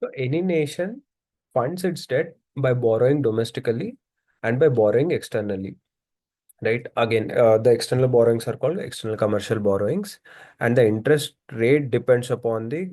So any nation funds its debt by borrowing domestically and by borrowing externally. Right. Again, the external borrowings are called external commercial borrowings, and the interest rate depends upon the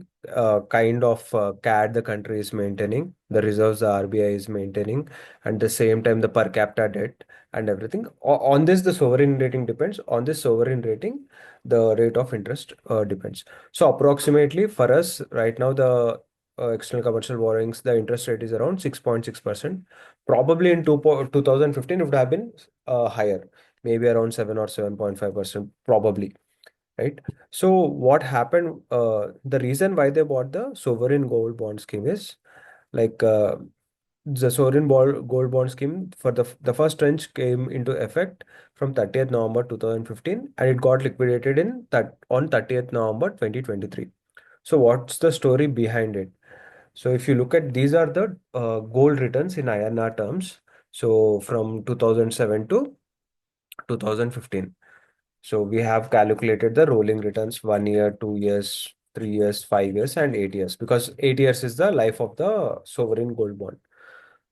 kind of CAD the country is maintaining, the reserves the RBI is maintaining, and the same time the per capita debt and everything. On this, the sovereign rating depends. On this sovereign rating, the rate of interest depends. So approximately for us right now, the external commercial borrowings, the interest rate is around 6.6%. Probably in 2015, it would have been higher, maybe around 7 or 7.5%, probably, right? So what happened, the reason why they bought the sovereign gold bond scheme is like the gold bond scheme for the first tranche came into effect from 30th November 2015, and it got liquidated on 30th November 2023. So what's the story behind it? So if you look at, these are the gold returns in INR terms. So from 2007 to 2015. So we have calculated the rolling returns 1 year, 2 years, 3 years, 5 years, and 8 years, because 8 years is the life of the sovereign gold bond.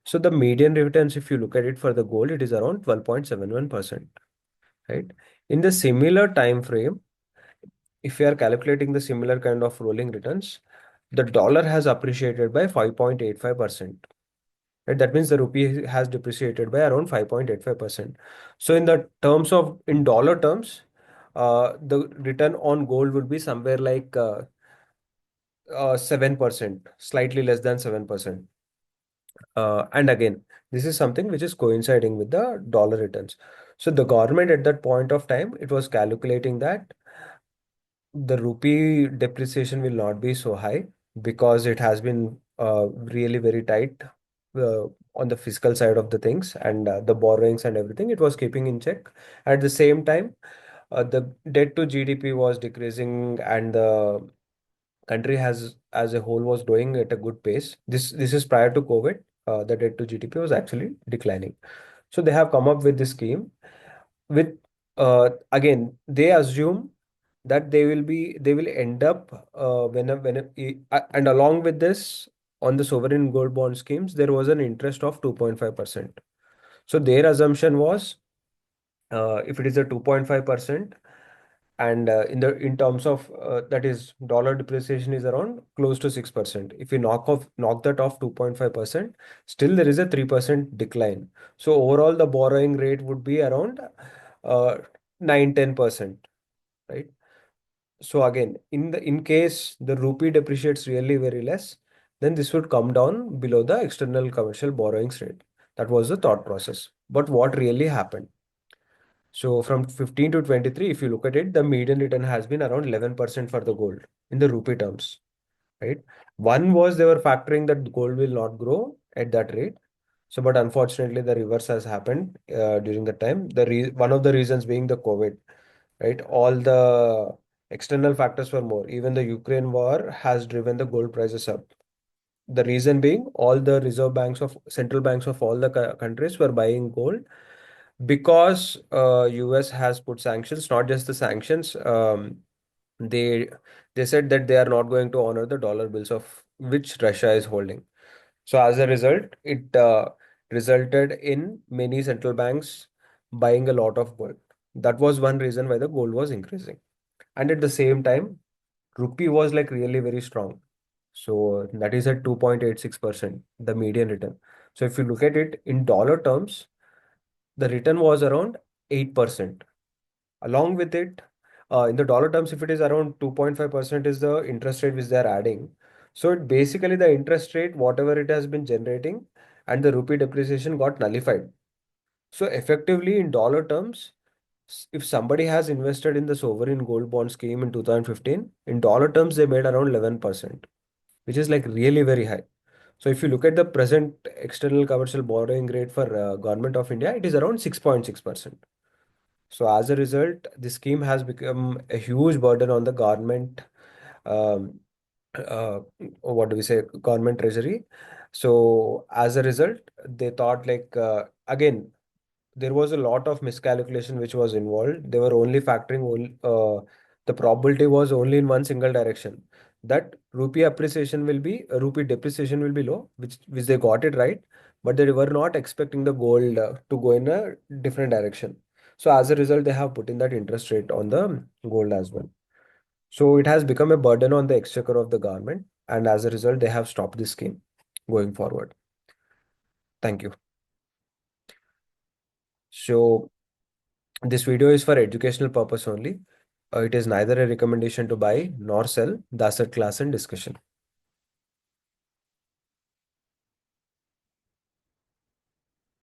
So the median returns, if you look at it for the gold, it is around 12.71%, right? In the similar time frame, if you are calculating the similar kind of rolling returns, the dollar has appreciated by 5.85%. Right? That means the rupee has depreciated by around 5.85%. So in dollar terms, the return on gold would be somewhere like 7%, slightly less than 7%. And again, this is something which is coinciding with the dollar returns. So the government at that point of time, it was calculating that the rupee depreciation will not be so high because it has been really very tight uh, on the fiscal side of the things, and the borrowings and everything, it was keeping in check. At the same time, the debt to GDP was decreasing, and the country has as a whole was growing at a good pace. This is prior to COVID. The debt to GDP was actually declining. So they have come up with this scheme with, again, they assume that they will end up and along with this, on the sovereign gold bond schemes there was an interest of 2.5%. So their assumption was, if it is a 2.5%, and in terms of that is dollar depreciation is around close to 6%. If you knock that off 2.5%, still there is a 3% decline. So overall the borrowing rate would be around 9-10%, right? So again, in case the rupee depreciates really very less, then this would come down below the external commercial borrowings rate. That was the thought process. But what really happened? So from 15 to 23, if you look at it, the median return has been around 11% for the gold in the rupee terms, right? One was they were factoring that gold will not grow at that rate. So, but unfortunately, the reverse has happened during the time. One of the reasons being the COVID, right? All the external factors were more. Even the Ukraine war has driven the gold prices up. The reason being, all the central banks of all the countries were buying gold because US has put sanctions. Not just the sanctions. They they said that they are not going to honor the dollar bills of which Russia is holding. So as a result, it resulted in many central banks buying a lot of gold. That was one reason why the gold was increasing. And at the same time, rupee was like really very strong. So that is at 2.86%, the median return. So if you look at it in dollar terms, the return was around 8%. Along with it, in the dollar terms, if it is around 2.5% is the interest rate which they are adding. So it basically the interest rate, whatever it has been generating, and the rupee depreciation got nullified. So effectively in dollar terms, if somebody has invested in the sovereign gold bond scheme in 2015, in dollar terms, they made around 11%, which is like really very high. So if you look at the present external commercial borrowing rate for government of India, it is around 6.6%. So as a result, the scheme has become a huge burden on the government. Um, what do we say? Government treasury. So as a result, they thought like again there was a lot of miscalculation which was involved. They were only factoring the probability was only in one single direction. that rupee depreciation will be low, which they got it right, but they were not expecting the gold to go in a different direction. So as a result, they have put in that interest rate on the gold as well. So it has become a burden on the exchequer of the government, and as a result, they have stopped this scheme going forward. Thank you. So this video is for educational purpose only. It is neither a recommendation to buy nor sell the asset class in discussion.